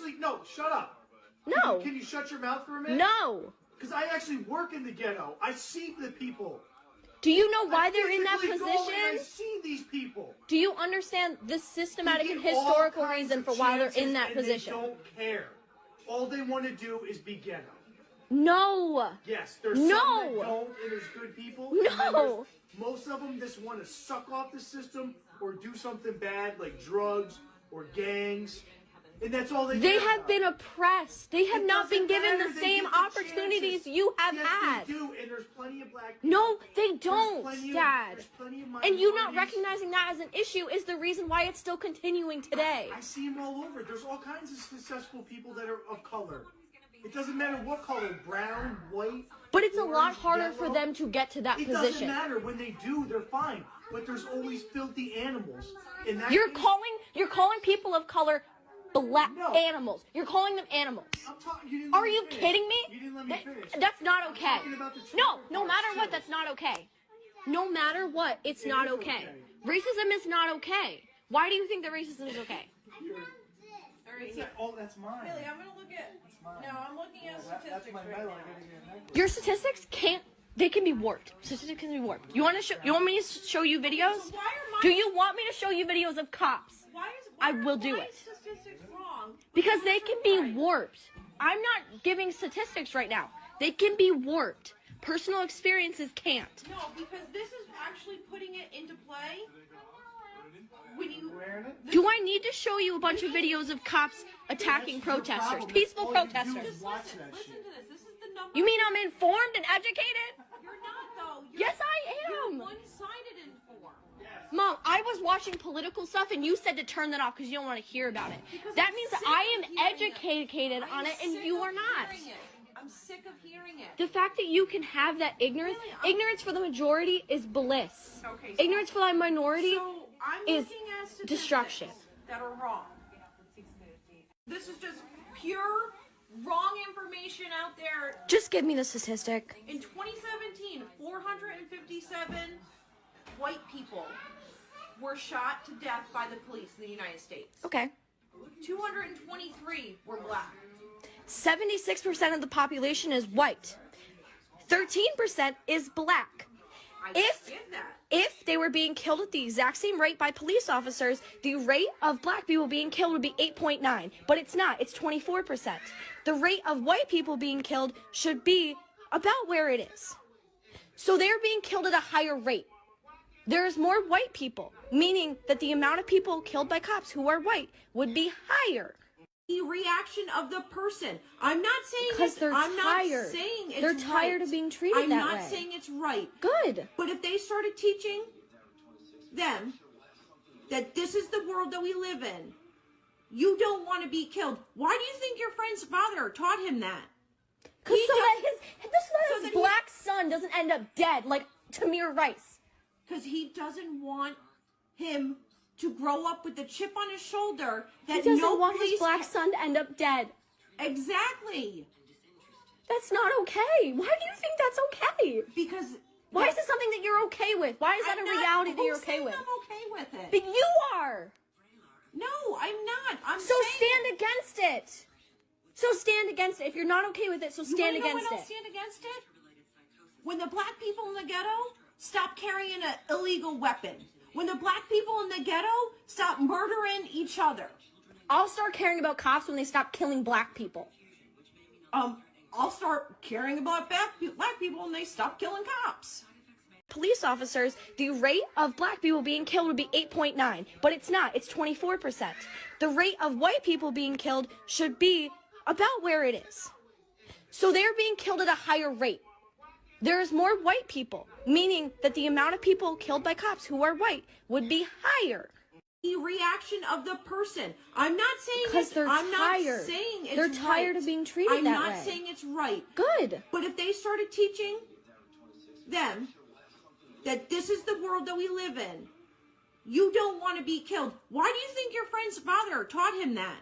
actually, no, shut up. No. Can you shut your mouth for a minute? No. Because I actually work in the ghetto. I see the people. Do you know why they're in that Go and position? I see these people. Do you understand the systematic They and get historical all kinds reason of for why they're in chances that and position? They don't care. All they want to do is be ghetto. No. Yes, there's some that don't, and there's good people. No. Most of them just want to suck off the system or do something bad like drugs or gangs. And that's all They have been oppressed. They have not been given the same opportunities you have had. They do, and there's plenty of black people. No, they don't, Dad. There's plenty of And you not recognizing that as an issue is the reason why it's still continuing today. I see them all over. There's all kinds of successful people that are of color. It doesn't matter what color, brown, white. But it's a orange, lot harder yellow. for them to get to that position. It doesn't matter. When they do, they're fine. But there's always filthy animals. And that You're calling people of color black animals. You're calling them animals. Are you kidding me? You didn't let me finish. That's not okay. No matter what, too. that's not okay. No matter what, it's not okay. Racism is not okay. Why do you think that racism is okay? Oh, that's mine. Billy, I'm gonna look at. No, I'm looking at statistics right now. Your statistics they can be warped. Statistics can be warped. You want me to show you videos? So why are Do you want me to show you videos of cops? I will do it. Statistics wrong? Because they can be warped. I'm not giving statistics right now. They can be warped. Personal experiences can't. No, because this is actually putting it into play. When you Do I need to show you a bunch of videos of cops attacking protesters? Peaceful protesters. Just listen to this. This is the number. You mean I'm informed and educated? You're not though. Yes, I am. You're one-sided informed. Mom, I was watching political stuff and you said to turn that off because you don't want to hear about it. That means that I am educated on it and you are not. I'm sick of hearing it. The fact that you can have that ignorance for the majority is bliss. Okay, so Ignorance for the minority So I'm is looking at statistics destruction. that are wrong. This is just pure wrong information out there. Just give me the statistic. In 2017, 457 white people were shot to death by the police in the United States. Okay. 223 were black. 76% of the population is white. 13% is black. I get that. If they were being killed at the exact same rate by police officers, the rate of black people being killed would be 8.9. But it's not. It's 24%. The rate of white people being killed should be about where it is. So they're being killed at a higher rate. There's more white people, meaning that the amount of people killed by cops who are white would be higher. The reaction of the person. I'm not saying Because they're I'm tired. not saying it's They're tired right. of being treated I'm that not way. saying it's right. Good. But if they started teaching them that this is the world that we live in, you don't want to be killed. Why do you think your friend's father taught him that? So that his black son doesn't end up dead like Tamir Rice. Because he doesn't want him to grow up with the chip on his shoulder that He doesn't no want police his black son to end up dead. Exactly. That's not okay. Why do you think that's okay? Because why is it something that you're okay with? Why is that a reality that you're okay with? I'm okay with it. But you are. No, I'm not. I'm So saying stand against it. So stand against it. If you're not okay with it, so stand you wanna know against when I'll it. stand against it? When the black people in the ghetto stop carrying an illegal weapon. When the black people in the ghetto stop murdering each other. I'll start caring about cops when they stop killing black people. I'll start caring about black people when they stop killing cops. Police officers, the rate of black people being killed would be 8.9, but it's not. It's 24%. The rate of white people being killed should be about where it is. So they're being killed at a higher rate. There's more white people, meaning that the amount of people killed by cops who are white would be higher. The reaction of the person. I'm not saying Because they're I'm tired. not saying it's They're tired right. of being treated I'm that not way. saying it's right. Good. But if they started teaching them that this is the world that we live in, you don't want to be killed. Why do you think your friend's father taught him that?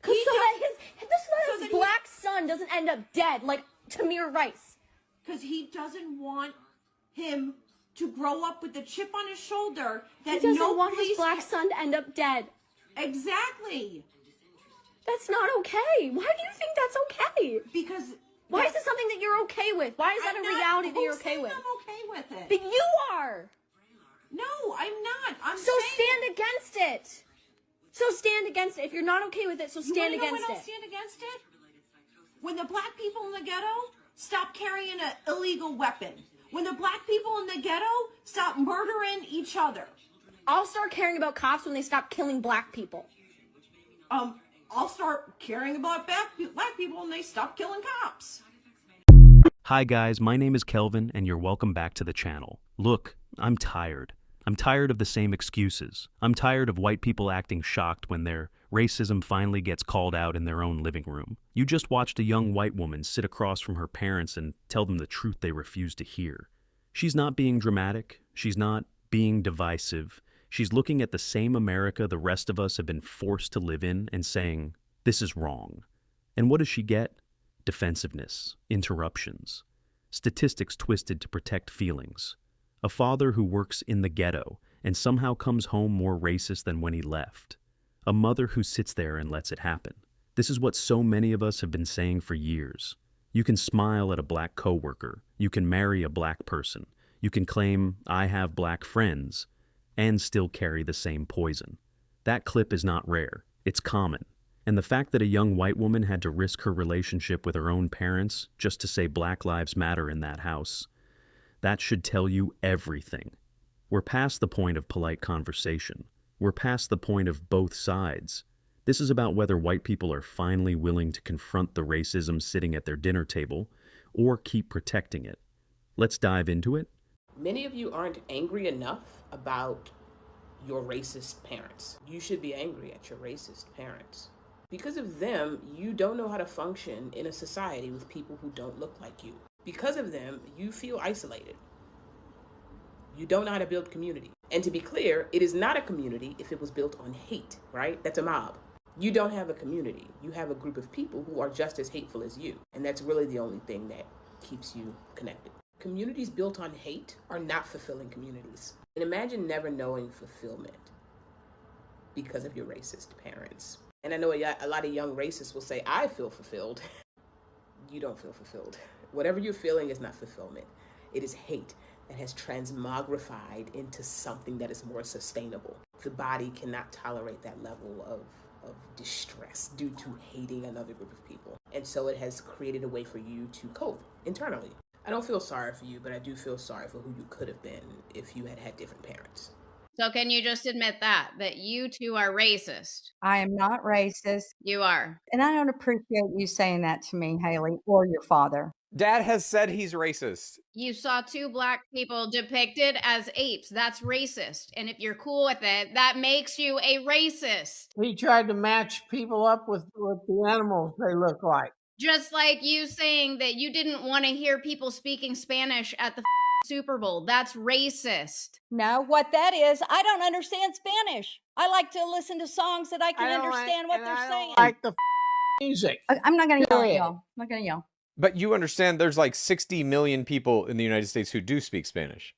Because so that his black son doesn't end up dead like Tamir Rice. Because he doesn't want him to grow up with the chip on his shoulder that He doesn't no want police his black son to end up dead. Exactly. That's not okay. Why do you think that's okay? Because why is it something that you're okay with? Why is that a reality that you're okay with? I'm okay with it. But you are. No, I'm not. So stand against it. So stand against it. If you're not okay with it, so stand against it. When I'll stand against it? When the black people in the ghetto stop carrying an illegal weapon. When the black people in the ghetto stop murdering each other. I'll start caring about cops when they stop killing black people. I'll start caring about black people when they stop killing cops. Hi guys, my name is Kelvin and you're welcome back to the channel. Look, I'm tired. I'm tired of the same excuses. I'm tired of white people acting shocked when their racism finally gets called out in their own living room. You just watched a young white woman sit across from her parents and tell them the truth they refuse to hear. She's not being dramatic. She's not being divisive. She's looking at the same America the rest of us have been forced to live in and saying, this is wrong. And what does she get? Defensiveness, interruptions, statistics twisted to protect feelings. A father who works in the ghetto and somehow comes home more racist than when he left. A mother who sits there and lets it happen. This is what so many of us have been saying for years. You can smile at a black coworker. You can marry a black person. You can claim, I have black friends, and still carry the same poison. That clip is not rare. It's common. And the fact that a young white woman had to risk her relationship with her own parents just to say Black Lives Matter in that house, that should tell you everything. We're past the point of polite conversation. We're past the point of both sides. This is about whether white people are finally willing to confront the racism sitting at their dinner table or keep protecting it. Let's dive into it. Many of you aren't angry enough about your racist parents. You should be angry at your racist parents. Because of them, you don't know how to function in a society with people who don't look like you. Because of them, you feel isolated. You don't know how to build community. And to be clear, it is not a community if it was built on hate, right? That's a mob. You don't have a community. You have a group of people who are just as hateful as you. And that's really the only thing that keeps you connected. Communities built on hate are not fulfilling communities. And imagine never knowing fulfillment because of your racist parents. And I know a lot of young racists will say, I feel fulfilled. You don't feel fulfilled. Whatever you're feeling is not fulfillment. It is hate that has transmogrified into something that is more sustainable. The body cannot tolerate that level of distress due to hating another group of people. And so it has created a way for you to cope internally. I don't feel sorry for you, but I do feel sorry for who you could have been if you had had different parents. So can you just admit that you two are racist? I am not racist. You are. And I don't appreciate you saying that to me, Haley, or your father. Dad has said he's racist. You saw two black people depicted as apes. That's racist. And if you're cool with it, that makes you a racist. He tried to match people up with the animals they look like. Just like you saying that you didn't want to hear people speaking Spanish at the Super Bowl. That's racist. No, what that is, I don't understand Spanish. I like to listen to songs that I can understand what they're saying. I don't like the music. I'm not going to yell at y'all. I'm not going to yell. But you understand there's like 60 million people in the United States who do speak Spanish.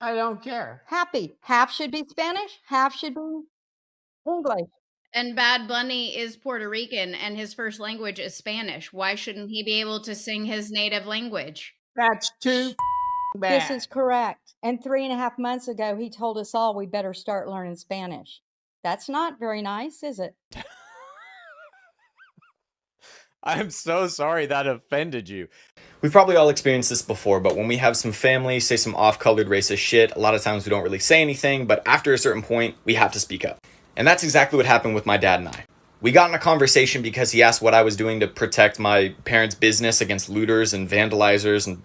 I don't care. Happy. Half should be Spanish, half should be English. And Bad Bunny is Puerto Rican and his first language is Spanish. Why shouldn't he be able to sing his native language? That's too bad. This is correct. And 3.5 months ago, he told us all we better start learning Spanish. That's not very nice, is it? I'm so sorry that offended you. We've probably all experienced this before, but when we have some family say some off-colored racist shit, a lot of times we don't really say anything, but after a certain point, we have to speak up. And that's exactly what happened with my dad and I. We got in a conversation because he asked what I was doing to protect my parents' business against looters and vandalizers, and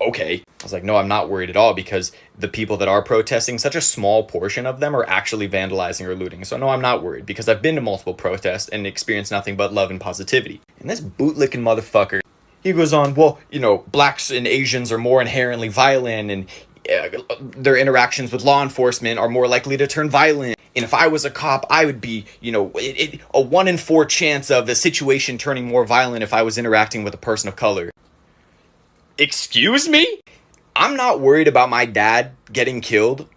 okay. I was like, no, I'm not worried at all because the people that are protesting, such a small portion of them are actually vandalizing or looting. So no, I'm not worried because I've been to multiple protests and experienced nothing but love and positivity. And this bootlicking motherfucker, he goes on, well, you know, blacks and Asians are more inherently violent and their interactions with law enforcement are more likely to turn violent. And if I was a cop, I would be, you know, a 1 in 4 chance of the situation turning more violent if I was interacting with a person of color. Excuse me? I'm not worried about my dad getting killed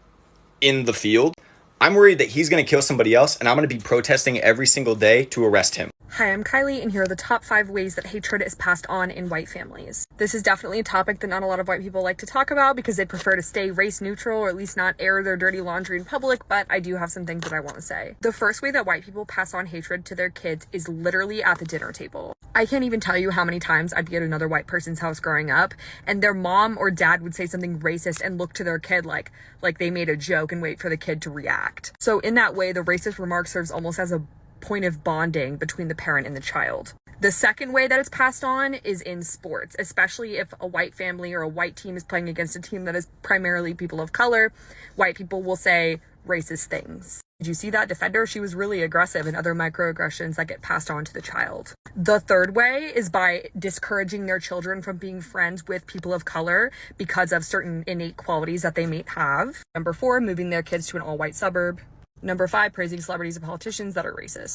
in the field. I'm worried that he's going to kill somebody else, and I'm going to be protesting every single day to arrest him. Hi, I'm Kylie, and here are the top 5 ways that hatred is passed on in white families. This is definitely a topic that not a lot of white people like to talk about because they prefer to stay race neutral or at least not air their dirty laundry in public, but I do have some things that I want to say. The first way that white people pass on hatred to their kids is literally at the dinner table. I can't even tell you how many times I'd be at another white person's house growing up, and their mom or dad would say something racist and look to their kid like they made a joke and wait for the kid to react. So in that way, the racist remark serves almost as a point of bonding between the parent and the child. The second way that it's passed on is in sports, especially if a white family or a white team is playing against a team that is primarily people of color. White people will say racist things. Did you see that defender? She was really aggressive, and other microaggressions that get passed on to the child. The third way is by discouraging their children from being friends with people of color because of certain innate qualities that they may have. Number 4, moving their kids to an all-white suburb. Number 5, praising celebrities and politicians that are racist.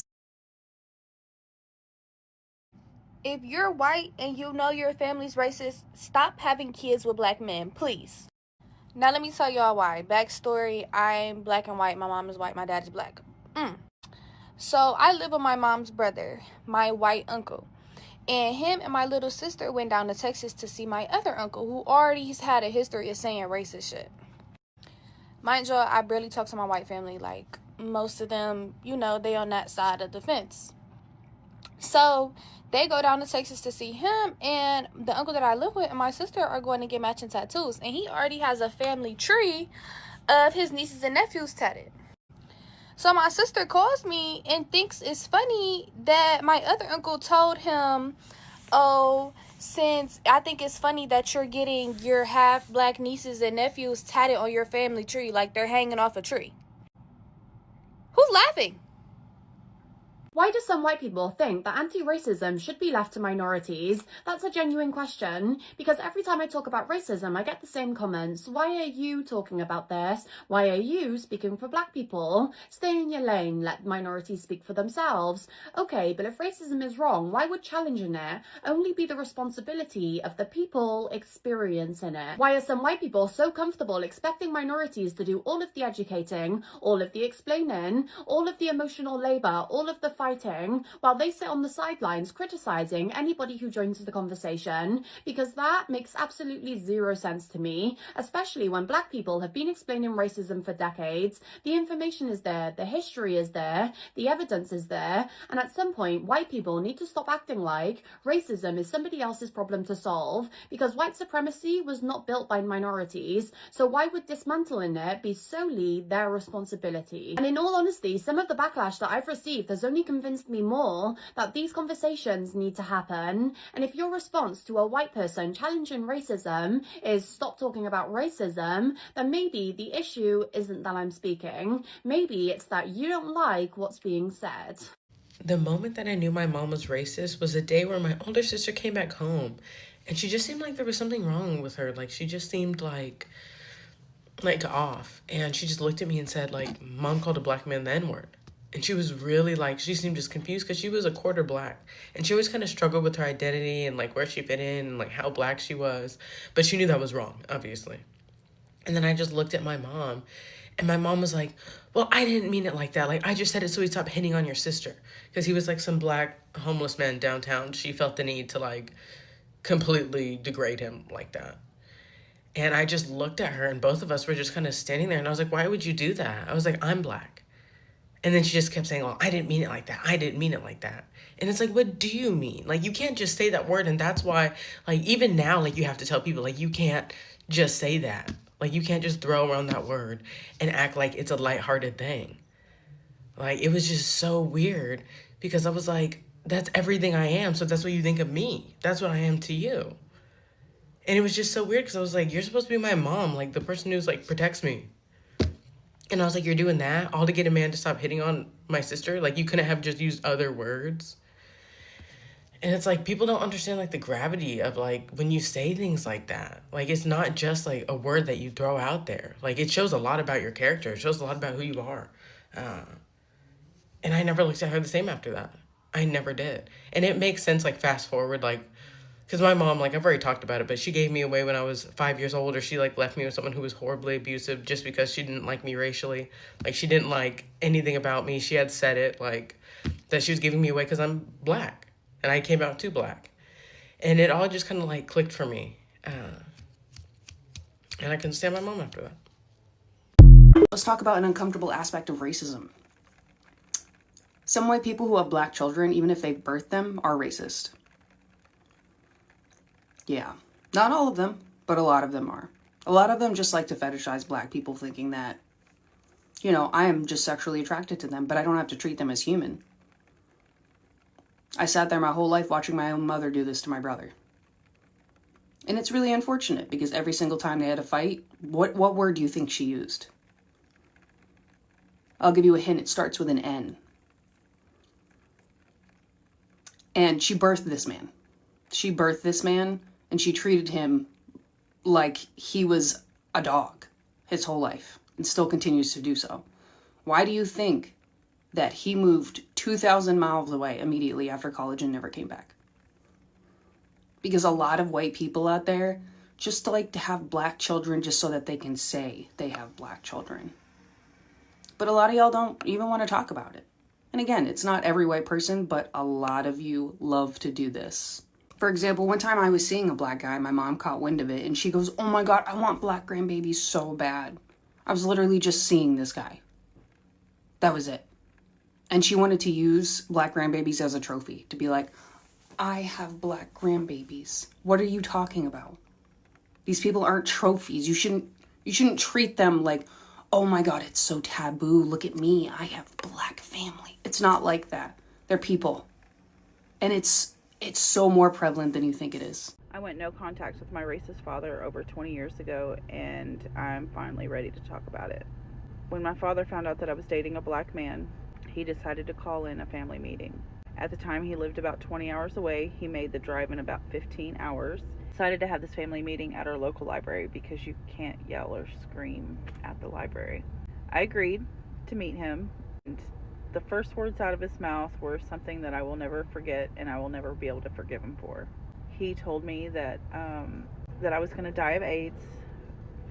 If you're white and you know your family's racist, stop having kids with black men, please. Now let me tell y'all why. Backstory, I'm black and white. My mom is white, my dad is black. So I live with my mom's brother, my white uncle. And him and my little sister went down to Texas to see my other uncle, who already has had a history of saying racist shit. Mind you, I barely talk to my white family. Like, most of them, you know, they on that side of the fence. So they go down to Texas to see him, and the uncle that I live with and my sister are going to get matching tattoos. And he already has a family tree of his nieces and nephews tatted. So my sister calls me and thinks it's funny that my other uncle told him, oh, since I think it's funny that you're getting your half black nieces and nephews tatted on your family tree like they're hanging off a tree. Who's laughing? Why do some white people think that anti-racism should be left to minorities? That's a genuine question, because every time I talk about racism, I get the same comments. Why are you talking about this? Why are you speaking for black people? Stay in your lane, let minorities speak for themselves. Okay, but if racism is wrong, why would challenging it only be the responsibility of the people experiencing it? Why are some white people so comfortable expecting minorities to do all of the educating, all of the explaining, all of the emotional labor, all of the fighting, while they sit on the sidelines criticizing anybody who joins the conversation? Because that makes absolutely zero sense to me, especially when black people have been explaining racism for decades. The information is there, the history is there, the evidence is there, and at some point white people need to stop acting like racism is somebody else's problem to solve, because white supremacy was not built by minorities, so why would dismantling it be solely their responsibility? And in all honesty, some of the backlash that I've received has only convinced me more that these conversations need to happen. And if your response to a white person challenging racism is stop talking about racism, then maybe the issue isn't that I'm speaking. Maybe it's that you don't like what's being said. The moment that I knew my mom was racist was a day where my older sister came back home, and she just seemed like there was something wrong with her. Like, she just seemed like off. And she just looked at me and said, like, Mom called a black man the N-word. And she was really like, she seemed just confused because she was a quarter black. And she always kind of struggled with her identity and like where she fit in and like how black she was. But she knew that was wrong, obviously. And then I just looked at my mom, and my mom was like, well, I didn't mean it like that. Like, I just said it so he stopped hitting on your sister. Because he was like some black homeless man downtown. She felt the need to like completely degrade him like that. And I just looked at her, and both of us were just kind of standing there. And I was like, why would you do that? I was like, I'm black. And then she just kept saying, well, I didn't mean it like that. I didn't mean it like that. And it's like, what do you mean? Like, you can't just say that word. And that's why, like, even now, like, you have to tell people, like, you can't just say that. Like, you can't just throw around that word and act like it's a lighthearted thing. Like, it was just so weird because I was like, that's everything I am. So that's what you think of me. That's what I am to you. And it was just so weird because I was like, you're supposed to be my mom, like, the person who's, like, protects me. And I was like, you're doing that all to get a man to stop hitting on my sister? Like, you couldn't have just used other words? And it's like, people don't understand, like, the gravity of, like, when you say things like that. Like, it's not just, like, a word that you throw out there. Like, it shows a lot about your character. It shows a lot about who you are. And I never looked at her the same after that. I never did. And it makes sense, like, fast forward, like, Because my mom, like, I've already talked about it, but she gave me away when I was 5 years old, or she, like, left me with someone who was horribly abusive just because she didn't like me racially. Like, she didn't like anything about me. She had said it, like, that she was giving me away because I'm black, and I came out too black. And it all just kind of, like, clicked for me. And I couldn't stand my mom after that. Let's talk about an uncomfortable aspect of racism. Some white people who have black children, even if they birthed them, are racist. Yeah, not all of them, but a lot of them are. A lot of them just like to fetishize black people, thinking that, you know, I am just sexually attracted to them, but I don't have to treat them as human. I sat there my whole life watching my own mother do this to my brother. And it's really unfortunate because every single time they had a fight, what word do you think she used? I'll give you a hint, it starts with an N. And she birthed this man. She birthed this man, and she treated him like he was a dog his whole life, and still continues to do so. Why do you think that he moved 2,000 miles away immediately after college and never came back? Because a lot of white people out there just like to have black children just so that they can say they have black children. But a lot of y'all don't even want to talk about it. And again, it's not every white person, but a lot of you love to do this. For example, one time I was seeing a black guy, my mom caught wind of it, and she goes, "Oh my God, I want black grandbabies so bad." I was literally just seeing this guy. That was it. And she wanted to use black grandbabies as a trophy, to be like, "I have black grandbabies." What are you talking about? These people aren't trophies. You shouldn't treat them like, "Oh my God, it's so taboo. Look at me. I have black family." It's not like that. They're people. And it's so more prevalent than you think it is. I went no contact with my racist father over 20 years ago, and I'm finally ready to talk about it. When my father found out that I was dating a black man, he decided to call in a family meeting. At the time, he lived about 20 hours away. He made the drive in about 15 hours. Decided to have this family meeting at our local library because you can't yell or scream at the library. I agreed to meet him, and the first words out of his mouth were something that I will never forget, and I will never be able to forgive him for. He told me that I was going to die of AIDS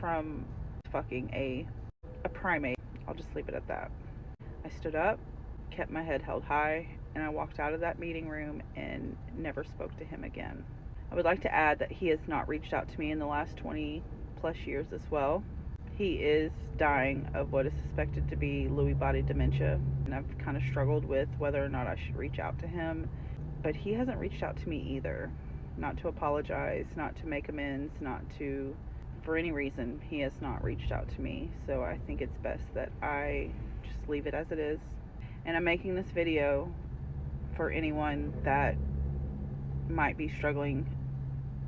from fucking a primate. I'll just leave it at that. I stood up, kept my head held high, and I walked out of that meeting room and never spoke to him again. I would like to add that he has not reached out to me in the last 20 plus years as well. He is dying of what is suspected to be Lewy body dementia, and I've kind of struggled with whether or not I should reach out to him, but he hasn't reached out to me either. Not to apologize, not to make amends, for any reason, he has not reached out to me. So I think it's best that I just leave it as it is. And I'm making this video for anyone that might be struggling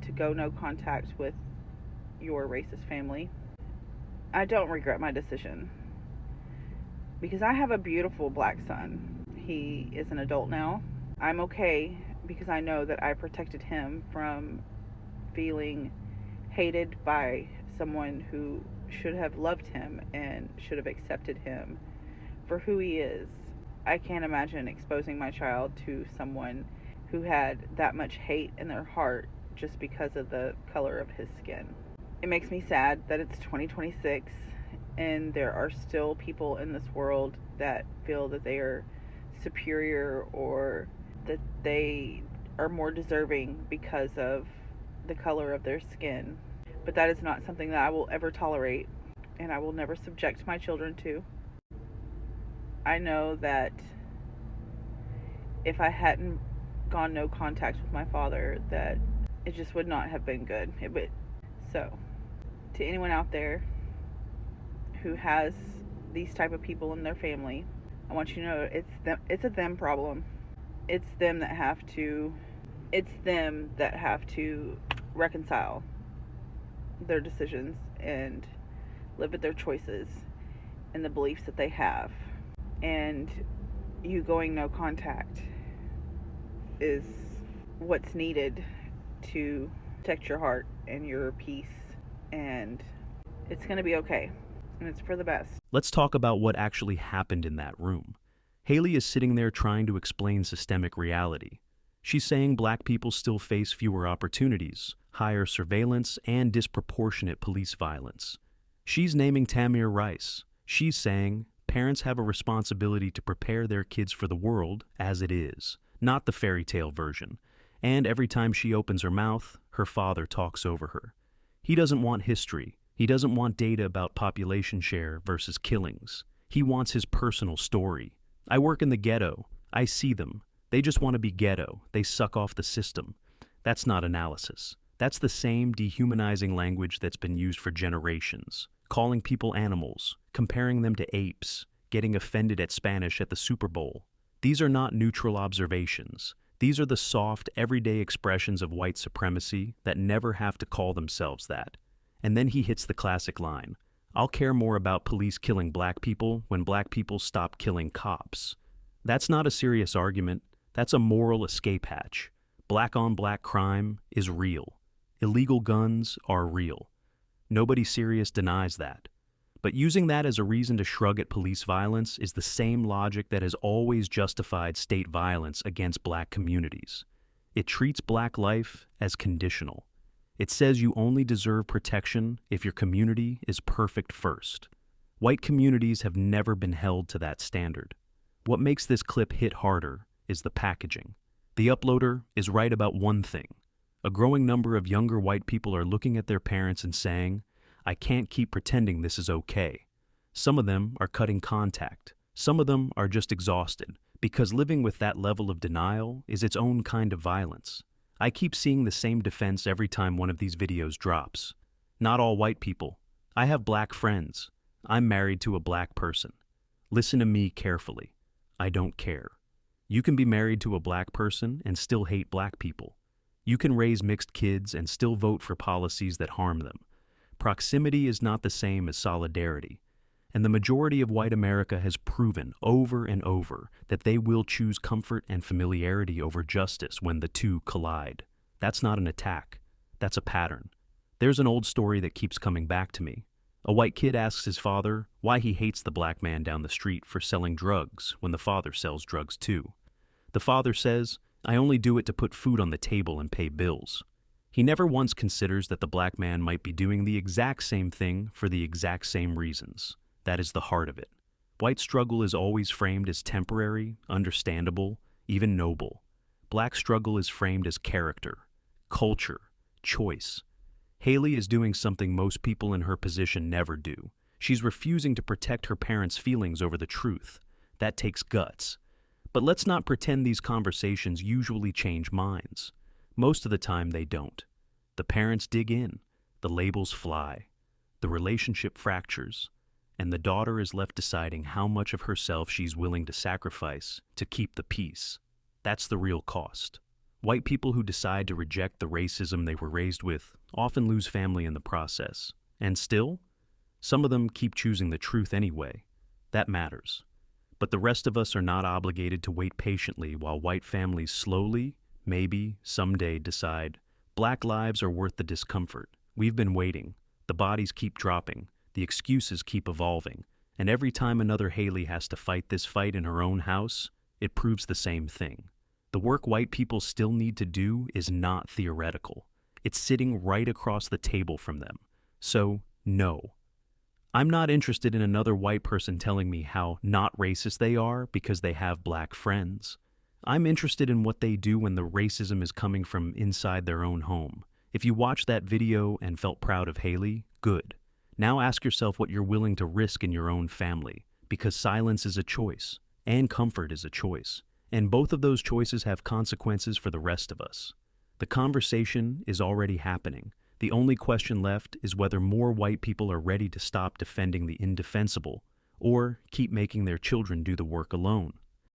to go no contact with your racist family. I don't regret my decision because I have a beautiful black son. He is an adult now. I'm okay because I know that I protected him from feeling hated by someone who should have loved him and should have accepted him for who he is. I can't imagine exposing my child to someone who had that much hate in their heart just because of the color of his skin. It makes me sad that it's 2026 and there are still people in this world that feel that they are superior or that they are more deserving because of the color of their skin. But that is not something that I will ever tolerate, and I will never subject my children to. I know that if I hadn't gone no contact with my father, that it just would not have been good. So, to anyone out there who has these type of people in their family, I want you to know it's a them problem. It's them that have to reconcile their decisions and live with their choices and the beliefs that they have. And you going no contact is what's needed to protect your heart and your peace, and it's going to be okay, and it's for the best. Let's talk about what actually happened in that room. Haley is sitting there trying to explain systemic reality. She's saying black people still face fewer opportunities, higher surveillance, and disproportionate police violence. She's naming Tamir Rice. She's saying parents have a responsibility to prepare their kids for the world as it is, not the fairy tale version. And every time she opens her mouth, her father talks over her. He doesn't want history. He doesn't want data about population share versus killings. He wants his personal story. I work in the ghetto. I see them. They just want to be ghetto. They suck off the system. That's not analysis. That's the same dehumanizing language that's been used for generations. Calling people animals, comparing them to apes, getting offended at Spanish at the Super Bowl. These are not neutral observations. These are the soft, everyday expressions of white supremacy that never have to call themselves that. And then he hits the classic line, "I'll care more about police killing black people when black people stop killing cops." That's not a serious argument. That's a moral escape hatch. Black-on-black crime is real. Illegal guns are real. Nobody serious denies that. But using that as a reason to shrug at police violence is the same logic that has always justified state violence against black communities. It treats black life as conditional. It says you only deserve protection if your community is perfect first. White communities have never been held to that standard. What makes this clip hit harder is the packaging. The uploader is right about one thing. A growing number of younger white people are looking at their parents and saying, "I can't keep pretending this is okay." Some of them are cutting contact. Some of them are just exhausted, because living with that level of denial is its own kind of violence. I keep seeing the same defense every time one of these videos drops. Not all white people. I have black friends. I'm married to a black person. Listen to me carefully. I don't care. You can be married to a black person and still hate black people. You can raise mixed kids and still vote for policies that harm them. Proximity is not the same as solidarity. And the majority of white America has proven over and over that they will choose comfort and familiarity over justice when the two collide. That's not an attack. That's a pattern. There's an old story that keeps coming back to me. A white kid asks his father why he hates the black man down the street for selling drugs when the father sells drugs too. The father says, "I only do it to put food on the table and pay bills." He never once considers that the black man might be doing the exact same thing for the exact same reasons. That is the heart of it. White struggle is always framed as temporary, understandable, even noble. Black struggle is framed as character, culture, choice. Haley is doing something most people in her position never do. She's refusing to protect her parents' feelings over the truth. That takes guts. But let's not pretend these conversations usually change minds. Most of the time they don't. The parents dig in, the labels fly, the relationship fractures, and the daughter is left deciding how much of herself she's willing to sacrifice to keep the peace. That's the real cost. White people who decide to reject the racism they were raised with often lose family in the process. And still, some of them keep choosing the truth anyway. That matters. But the rest of us are not obligated to wait patiently while white families slowly, maybe, someday decide, black lives are worth the discomfort. We've been waiting. The bodies keep dropping. The excuses keep evolving. And every time another Haley has to fight this fight in her own house, it proves the same thing. The work white people still need to do is not theoretical. It's sitting right across the table from them. So, no. I'm not interested in another white person telling me how not racist they are because they have black friends. I'm interested in what they do when the racism is coming from inside their own home. If you watched that video and felt proud of Haley, good. Now ask yourself what you're willing to risk in your own family, because silence is a choice, and comfort is a choice. And both of those choices have consequences for the rest of us. The conversation is already happening. The only question left is whether more white people are ready to stop defending the indefensible or keep making their children do the work alone.